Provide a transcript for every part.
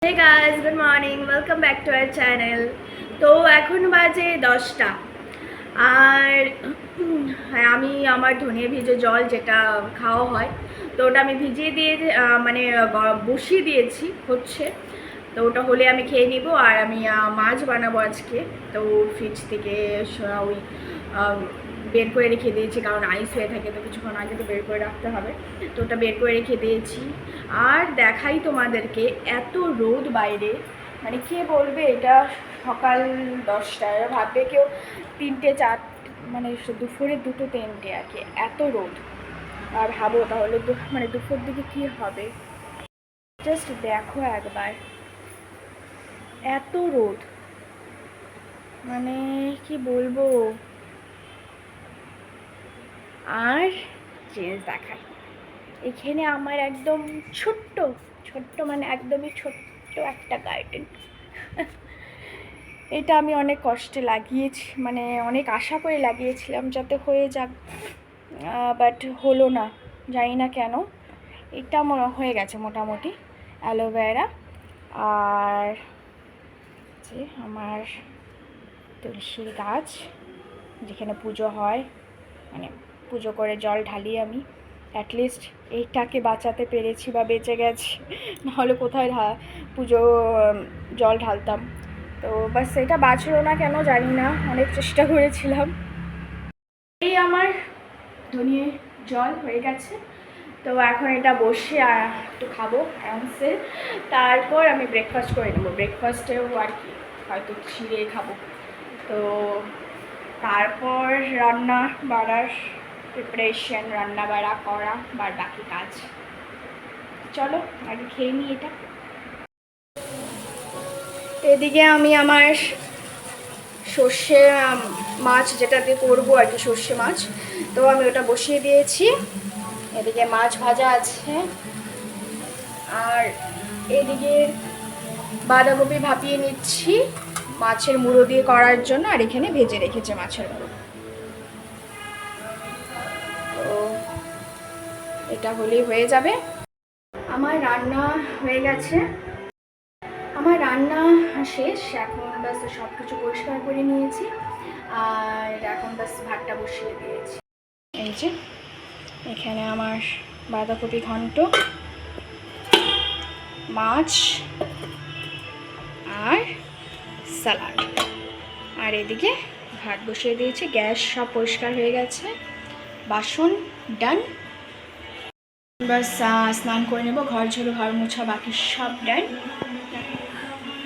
Hey guys, good morning. Welcome back to our channel. তো এখন বাজে 10টা আর আমি আমার ধনিয়া ভিজে জল যেটা খাওয়া হয় তো ওটা আমি ভিজিয়ে দিয়ে মানে বসিয়ে দিয়েছি হচ্ছে। তো ওটা হলে আমি খেয়ে নিব। আর আমি মাছ বানাবো আজকে। তো ফ্রিজ থেকে ওই বের করে রেখে দিয়েছি, কারণ আইস হয়ে থাকে, তো কিছুক্ষণ আগে তো বের করে রাখতে হবে। তো ওটা বের করে রেখে দিয়েছি। আর দেখাই তোমাদেরকে, এত রোদ বাইরে, মানে কে বলবে এটা সকাল 10টায়, ভাববে কেউ 3টে 4, মানে দুপুরে 2টো 3টে আর কি, এত রোদ। আর ভাবো তাহলে মানে দুপুর দিকে কি হবে, জাস্ট দেখো একবার, এত রোদ, মানে কি বলবো। আর জিনিস দেখাই, এখানে আমার একদম ছোট্ট ছোট্ট, মানে একদমই ছোট্ট একটা গার্ডেন। এটা আমি অনেক কষ্টে লাগিয়েছি, মানে অনেক আশা করে লাগিয়েছিলাম যাতে হয়ে যাক, বাট হলো না, জানি না কেন। এটা হয়ে গেছে মোটামুটি অ্যালোভেরা। আর যে আমার তুলসীর গাছ, যেখানে পুজো হয়, মানে পুজো করে জল ঢালি আমি, অ্যাটলিস্ট এইটাকে বাঁচাতে পেরেছি বা বেঁচে গেছি, নাহলে কোথায় পুজো জল ঢালতাম। তো বাস এটা বাঁচলো না কেন জানি না, অনেক চেষ্টা করেছিলাম। এই আমার ধনিয়ে জল হয়ে গেছে। তো এখন এটা বসে একটু খাবো আরামসে, তারপর আমি ব্রেকফাস্ট করে নেবো। ব্রেকফাস্টেও আর কি হয়তো ছিঁড়ে খাবো। তো তারপর রান্না বাড়ার প্রিপারেশন, রান্না বাড়া করা বা বাকি কাজ। চলো আগে খেয়ে নিই এটা। এদিকে আমি আমার সর্ষে মাছ যেটা দিয়ে করবো আর কি, সর্ষে মাছ, তো আমি ওটা বসিয়ে দিয়েছি। এদিকে মাছ ভাজা আছে, আর এদিকে বাঁধাকপি ভাপিয়ে নিচ্ছি মাছের মুড়ো দিয়ে করার জন্য, আর এখানে ভেজে রেখেছে মাছের মুড়ো। তো এটা হলেই হয়ে যাবে। আমার রান্না হয়ে গেছে, আমার রান্না শেষ। এখন বাস সব কিছু পরিষ্কার করে নিয়েছি, আর এখন বাস ভাতটা বসিয়ে দিয়েছি। এই যে এখানে আমার বাঁধাকপি ঘন্ট, মাছ আর স্যালাড, আর এদিকে ভাত বসিয়ে দিয়েছি। গ্যাস সব পরিষ্কার হয়ে গেছে, বাসন ডান, বাস স্নান করে নেব, ঘর ঝাড়ু ঘর মোছা বাকি সব ডান।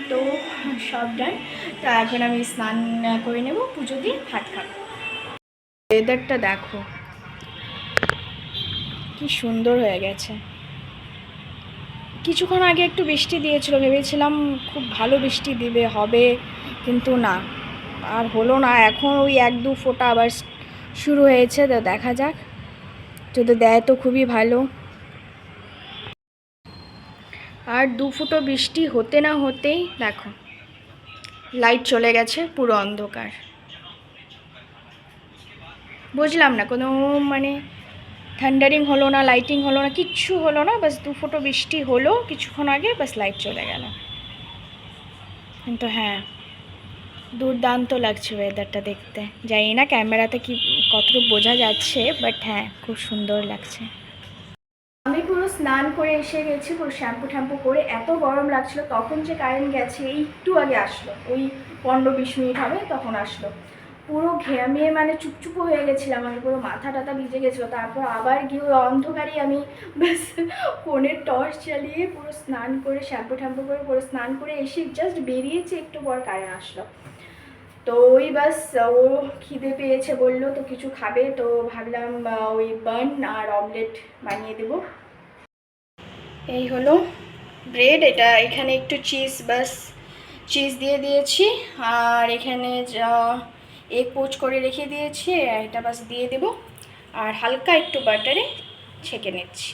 তো সব ডান, তো এখন আমি স্নান করে নেব, পুজো দিয়ে ভাত খাবো। ওয়েদারটা দেখো কি সুন্দর হয়ে গেছে। কিছুক্ষণ আগে একটু বৃষ্টি দিয়েছিল, ভেবেছিলাম খুব ভালো বৃষ্টি দিবে হবে, কিন্তু না, আর হলো না। এখন ওই 1-2 ফোঁটা আবার শুরু হয়েছে, তো দেখা যাক, যদি দেয় তো খুবই ভালো। আর 2 ফুটো বৃষ্টি হতে না হতেই দেখো লাইট চলে গেছে, পুরো অন্ধকার। বুঝলাম না, কোনো মানে থান্ডারিং হলো না, লাইটিং হলো না, কিচ্ছু হলো না, বাস 2 ফুটো বৃষ্টি হলো কিছুক্ষণ আগে, বাস লাইট চলে গেল। কিন্তু হ্যাঁ, দুর্দান্ত লাগছে ওয়েদারটা দেখতে। জানি না ক্যামেরাতে কি কতটুকু বোঝা যাচ্ছে, বাট হ্যাঁ খুব সুন্দর লাগছে। আমি পুরো স্নান করে এসে গেছি, পুরো শ্যাম্পু ট্যাম্পু করে, এত গরম লাগছিল। তখন যে কারেন্ট গেছে এই একটু আগে আসলো, ওই 15-20 মিনিট হবে তখন আসলো। পুরো ঘেমে মানে চুপচুপো হয়ে গেছিলাম আমি, পুরো মাথা টাথা ভিজে গেছিলো। তারপর আবার গিয়ে ওই অন্ধকারে আমি ব্যাস ফোনের টর্চ চালিয়ে পুরো স্নান করে, শ্যাম্পু ট্যাম্পু করে পুরো স্নান করে এসে জাস্ট বেরিয়েছি, একটু পর কারেন্ট আসলো। তো ওই বাস ও খিদে পেয়েছে বললো, তো কিছু খাবে, তো ভাবলাম ওই বান আর অমলেট বানিয়ে দেবো। এই হলো ব্রেড, এটা এখানে একটু চিজ, বাস চিজ দিয়ে দিয়েছি, আর এখানে এগ পোচ করে রেখে দিয়েছি, এটা বাস দিয়ে দেব, আর হালকা একটু বাটারে ছেঁকে নিচ্ছি।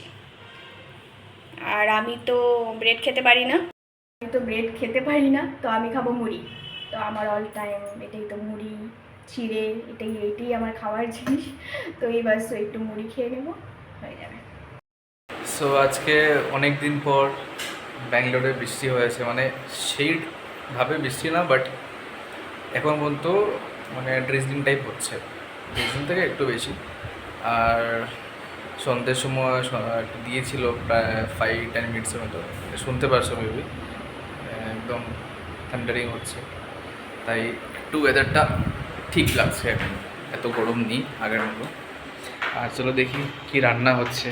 আর আমি তো ব্রেড খেতে পারি না, তো আমি খাবো মুড়ি। তো আমার অল টাইম এটাই, তো মুড়ি চিড়ে এটাই আমার খাওয়ার জিনিস। তো এই বাস একটু মুড়ি খেয়ে নেবো, হয়ে যাবে। সো আজকে অনেক দিন পর ব্যাঙ্গালোরে বৃষ্টি হয়েছে, মানে সেইভাবে বৃষ্টি না, বাট এখন পর্যন্ত মানে ড্রিজলিং টাইপ হচ্ছে, ড্রিজলিং থেকে একটু বেশি। আর সন্ধ্যের সময় একটু দিয়েছিল প্রায় 5-10 মিনিটসের মতো, শুনতে পারছো মেবি, একদম থান্ডারিং হচ্ছে, তাই একটু ওয়েদারটা ঠিক লাগছে এখন, এত গরম নেই আগের মতো। আর চলো দেখি কি রান্না হচ্ছে,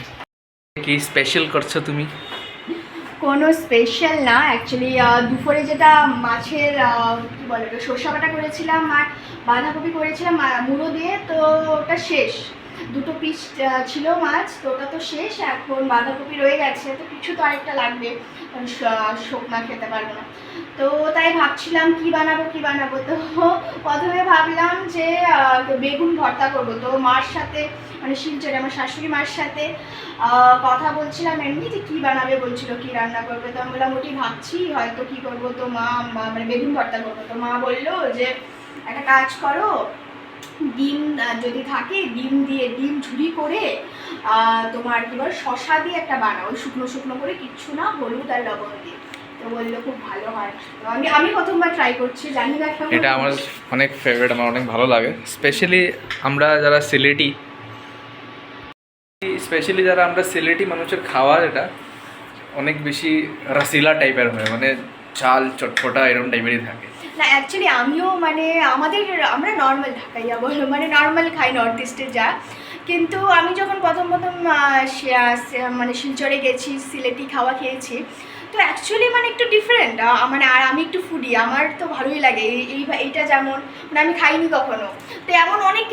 কি স্পেশাল করছো তুমি? কোনো স্পেশাল না অ্যাকচুয়ালি, দুপুরে যেটা মাছের কী বলে ওটা সর্ষে বাটা করেছিলাম আর বাঁধাকপি করেছিলাম মুড়ো দিয়ে, তো ওটা শেষ। 2 পিস ছিল মাছ, তো ওটা তো শেষ। এখন বাঁধাকপি রয়ে গেছে, তো কিছু তো আরেকটা লাগবে, কারণ শুকনা খেতে পারবো না। তো তাই ভাবছিলাম কি বানাবো। তো প্রথমে ভাবলাম যে বেগুন ভর্তা করবো। তো মার সাথে মানে শিলচরে আমার শাশুড়ি মার সাথে কথা বলছিলাম এমনি, যে কী বানাবে বলছিল, কী রান্না করবে। তো আমি বললাম ওটি ভাবছি হয়তো কী করবো। তো মা মানে বেগুন ভর্তা করবো। তো মা বললো যে একটা কাজ করো, ডিম যদি থাকে ডিম ঝুরি করে তোমার কী বল শশা দিয়ে একটা বানাও, ওই শুকনো করে, কিচ্ছু না, হলুদ আর লবণ দিয়ে। তো বললো খুব ভালো হয়। আমি প্রথমবার ট্রাই করছি, জানি না কেমন। এটা আমার অনেক ফেভারিট, আমার অনেক ভালো লাগে। স্পেশালি যারা সিলেটি মানুষের খাওয়ার এটা অনেক বেশি রাসিলা টাইপের হয়, মানে চাল চটপটা এরকম টাইপেরই থাকে। না অ্যাকচুয়ালি আমিও মানে আমরা নর্মাল ঢাকাইয়া বলো, মানে নর্মাল খাই নর্থ ইস্টে যা। কিন্তু আমি যখন প্রথম মানে শিলচরে গেছি, সিলেটি খাওয়া খেয়েছি, তো অ্যাকচুয়ালি মানে একটু ডিফারেন্ট। মানে আর আমি একটু ফুডি, আমার তো ভালোই লাগে এইটা, যেমন মানে আমি খাইনি কখনো। তো এমন অনেক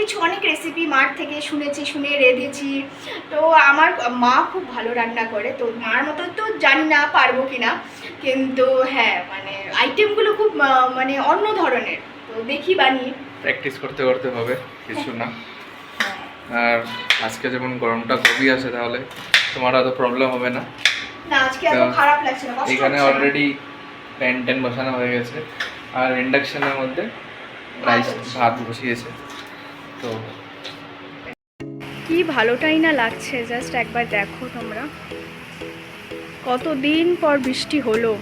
রেসিপি মার থেকে শুনে রেঁধেছি। তো আমার মা খুব ভালো রান্না করে, তো মার মতো তো জানি না পারবো কিনা, কিন্তু হ্যাঁ মানে আইটেমগুলো খুব মানে অন্য ধরনের। তো দেখি বানিয়ে প্র্যাকটিস করতে হবে, কিছু না। আর আজকে যেমন গরমটা খুবই আছে, তাহলে তোমার অত প্রবলেম হবে না। আজকে এত খারাপ লাগছে না, এখানে অলরেডি প্যান বসানো হয়ে গেছে, আর ইন্ডাকশনের মধ্যে ভাত বসিয়েছে। তো কি ভালোটাই না লাগছে, জাস্ট একবার দেখো তোমরা, কতদিন পর বৃষ্টি হলো।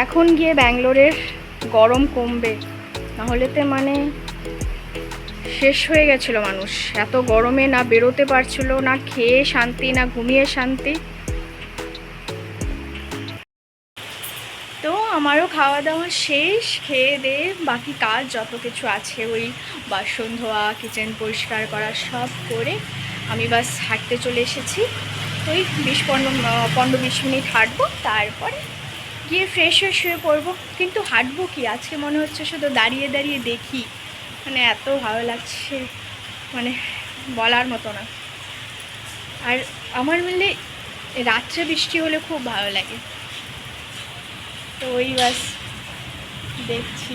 এখন গিয়ে ব্যাঙ্গালোরের গরম কমবে, নাহলে তো মানে শেষ হয়ে গেছিলো মানুষ। এত গরমে না বেরোতে পারছিল, না খেয়ে শান্তি, না ঘুমিয়ে শান্তি। তো আমারও খাওয়া দাওয়া শেষ, খেয়ে দিয়ে বাকি কাজ যত কিছু আছে, ওই বাসন ধোয়া, কিচেন পরিষ্কার করা সব করে আমি বাস হাঁটতে চলে এসেছি। ওই 15-20 মিনিট হাঁটবো, তারপরে গিয়ে ফ্রেশ হয়ে শুয়ে পড়বো। কিন্তু হাঁটবো কি, আজকে মনে হচ্ছে শুধু দাঁড়িয়ে দেখি, মানে এত ভালো লাগছে, মানে বলার মতো না। আর আমার মিলে রাত্রে বৃষ্টি হলে খুব ভালো লাগে, তো ওই বাস দেখছি।